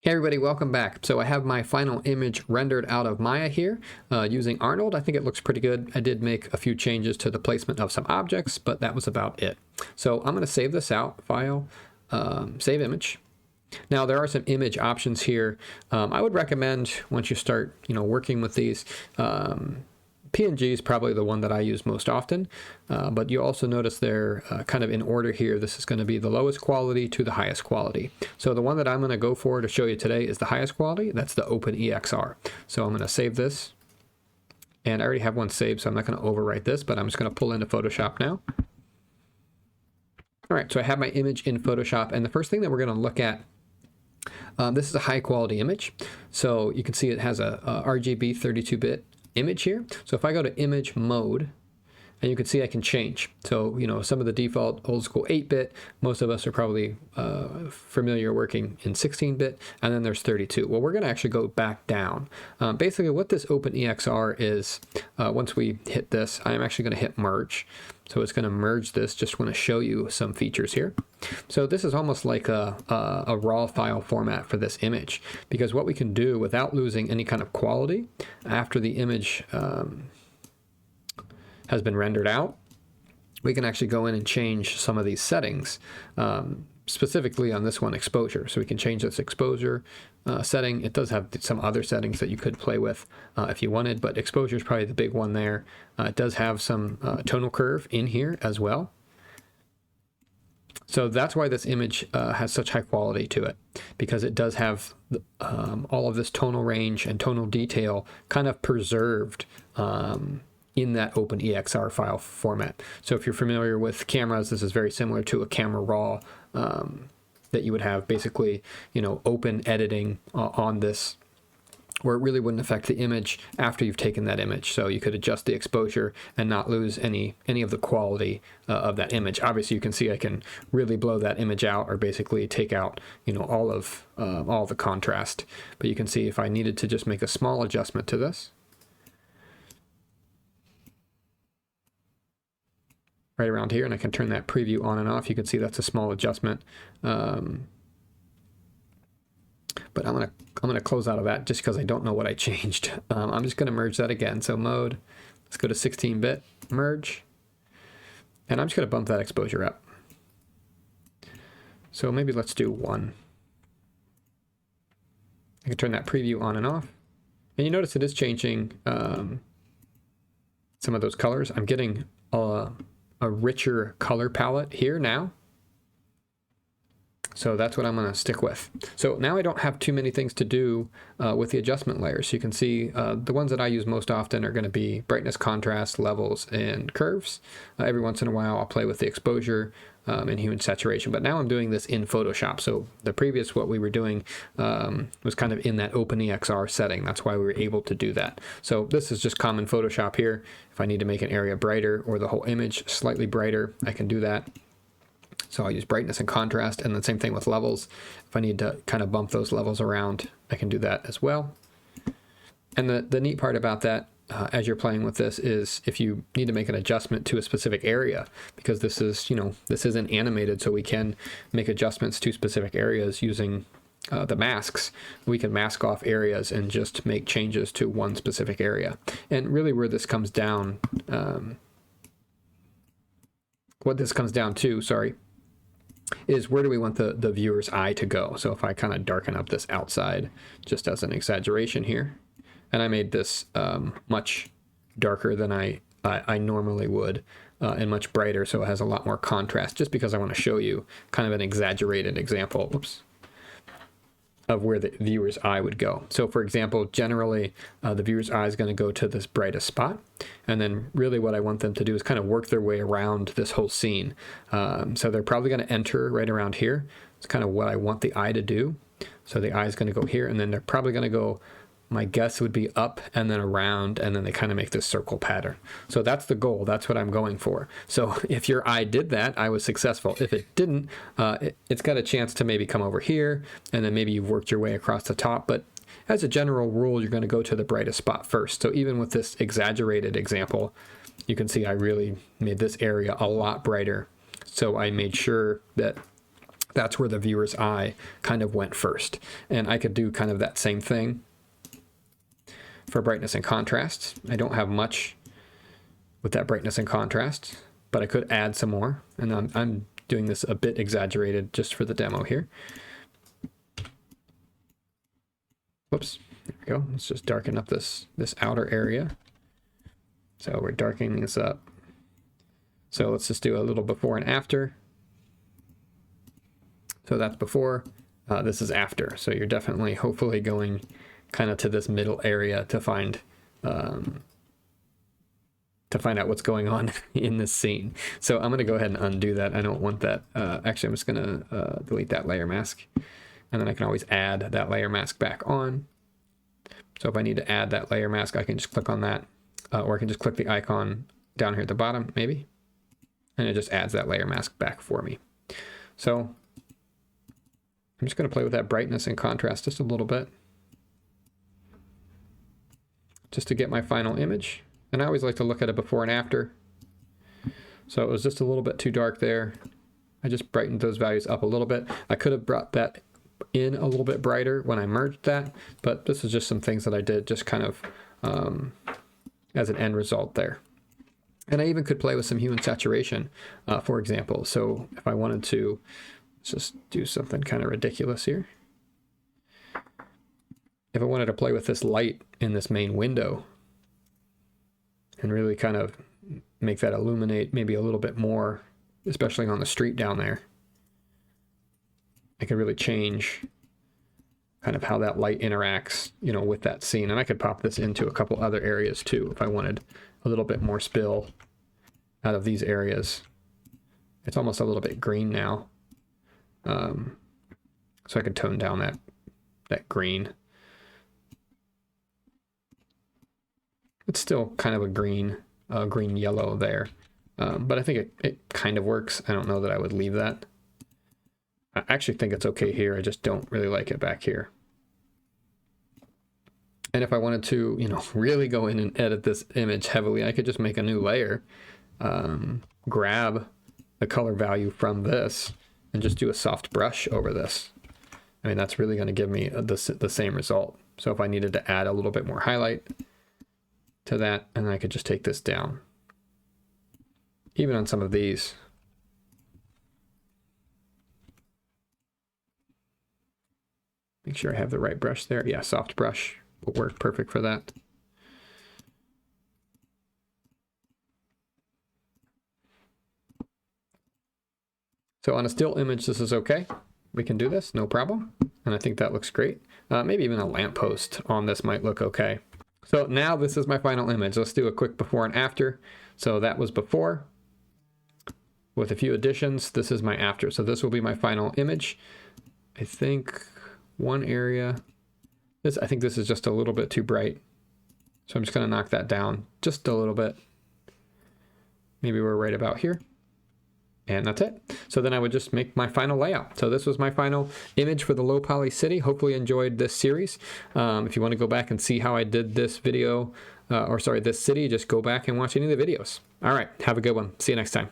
Hey everybody, welcome back. So I have my final image rendered out of Maya here using Arnold. I think it looks pretty good. I did make a few changes to the placement of some objects, but that was about it. So I'm going to save this out, File, Save Image. Now there are some image options here. I would recommend once you start, working with these, PNG is probably the one that I use most often, but you also notice they're kind of in order here. This is going to be the lowest quality to the highest quality. So the one that I'm going to go for to show you today is the highest quality. That's the OpenEXR. So I'm going to save this, and I already have one saved, so I'm not going to overwrite this, but I'm just going to pull into Photoshop now. All right, so I have my image in Photoshop, and the first thing that we're going to look at, this is a high quality image. So you can see it has a RGB 32-bit image here. So if I go to image mode, and you can see I can change. So, some of the default old school 8-bit, most of us are probably familiar working in 16-bit, and then there's 32. Well, we're going to actually go back down. Basically, what this OpenEXR is, once we hit this, I'm actually going to hit merge. So it's going to merge this. Just want to show you some features here. So this is almost like a raw file format for this image, because what we can do without losing any kind of quality after the image has been rendered out, we can actually go in and change some of these settings, specifically on this one, exposure. So we can change this exposure setting. It does have some other settings that you could play with if you wanted, but exposure is probably the big one there. It does have some tonal curve in here as well. So that's why this image has such high quality to it, because it does have all of this tonal range and tonal detail kind of preserved in that OpenEXR file format. So if you're familiar with cameras, this is very similar to a camera raw that you would have basically, open editing on this, where it really wouldn't affect the image after you've taken that image. So you could adjust the exposure and not lose any of the quality of that image. Obviously, you can see I can really blow that image out, or basically take out, all the contrast. But you can see if I needed to just make a small adjustment to this, right around here, and I can turn that preview on and off. You can see that's a small adjustment. But I'm gonna close out of that just because I don't know what I changed. I'm just gonna merge that again. So mode, let's go to 16-bit, merge, and I'm just gonna bump that exposure up. So maybe let's do 1. I can turn that preview on and off, and you notice it is changing some of those colors. I'm getting a richer color palette here now. So that's what I'm going to stick with. So now I don't have too many things to do with the adjustment layers. You can see the ones that I use most often are going to be brightness, contrast, levels, and curves. Every once in a while I'll play with the exposure and hue and saturation, but now I'm doing this in Photoshop. So the previous, what we were doing was kind of in that OpenEXR setting. That's why we were able to do that. So this is just common Photoshop here. If I need to make an area brighter or the whole image slightly brighter, I can do that. So I'll use brightness and contrast, and the same thing with levels. If I need to kind of bump those levels around, I can do that as well. And the neat part about that, as you're playing with this, is if you need to make an adjustment to a specific area, because this is, this isn't animated, so we can make adjustments to specific areas using the masks. We can mask off areas and just make changes to one specific area. And really where this comes down, what this comes down to, sorry, is where do we want the viewer's eye to go. So if I kind of darken up this outside just as an exaggeration here, and I made this much darker than I normally would, and much brighter, so it has a lot more contrast, just because I want to show you kind of an exaggerated example, whoops, of where the viewer's eye would go. So for example, generally the viewer's eye is going to go to this brightest spot, and then really what I want them to do is kind of work their way around this whole scene. So they're probably going to enter right around here. It's kind of what I want the eye to do. So the eye is going to go here, and then they're probably going to go, my guess would be up and then around, and then they kind of make this circle pattern. So that's the goal. That's what I'm going for. So if your eye did that, I was successful. If it didn't, it's got a chance to maybe come over here, and then maybe you've worked your way across the top. But as a general rule, you're going to go to the brightest spot first. So even with this exaggerated example, you can see I really made this area a lot brighter. So I made sure that that's where the viewer's eye kind of went first. And I could do kind of that same thing for brightness and contrast. I don't have much with that brightness and contrast, but I could add some more. And I'm doing this a bit exaggerated just for the demo here. Whoops, there we go. Let's just darken up this outer area. So we're darkening this up. So let's just do a little before and after. So that's before, this is after. So you're definitely, hopefully, going kind of to this middle area to find out what's going on in this scene. So I'm going to go ahead and undo that. I don't want that. Actually, I'm just going to delete that layer mask. And then I can always add that layer mask back on. So if I need to add that layer mask, I can just click on that. Or I can just click the icon down here at the bottom, maybe. And it just adds that layer mask back for me. So I'm just going to play with that brightness and contrast just a little bit, just to get my final image. And I always like to look at it before and after. So it was just a little bit too dark there. I just brightened those values up a little bit. I could have brought that in a little bit brighter when I merged that, but this is just some things that I did just kind of as an end result there. And I even could play with some hue and saturation, for example. So if I wanted to, let's just do something kind of ridiculous here. If I wanted to play with this light in this main window and really kind of make that illuminate maybe a little bit more, especially on the street down there, I could really change kind of how that light interacts, you know, with that scene. And I could pop this into a couple other areas too if I wanted a little bit more spill out of these areas. It's almost a little bit green now. So I could tone down that green. It's still kind of a green yellow there. But I think it kind of works. I don't know that I would leave that. I actually think it's okay here. I just don't really like it back here. And if I wanted to, you know, really go in and edit this image heavily, I could just make a new layer, grab the color value from this, and just do a soft brush over this. I mean, that's really going to give me the same result. So if I needed to add a little bit more highlight to that, and I could just take this down. Even on some of these. Make sure I have the right brush there. Yeah, soft brush will work perfect for that. So on a still image, this is okay. We can do this, no problem. And I think that looks great. Maybe even a lamppost on this might look okay. So now this is my final image. Let's do a quick before and after. So that was before. With a few additions, this is my after. So this will be my final image. I think one area, I think this is just a little bit too bright. So I'm just going to knock that down just a little bit. Maybe we're right about here. And that's it. So then I would just make my final layout. So this was my final image for the low poly city. Hopefully you enjoyed this series. If you want to go back and see how I did this video, this city, just go back and watch any of the videos. All right, have a good one. See you next time.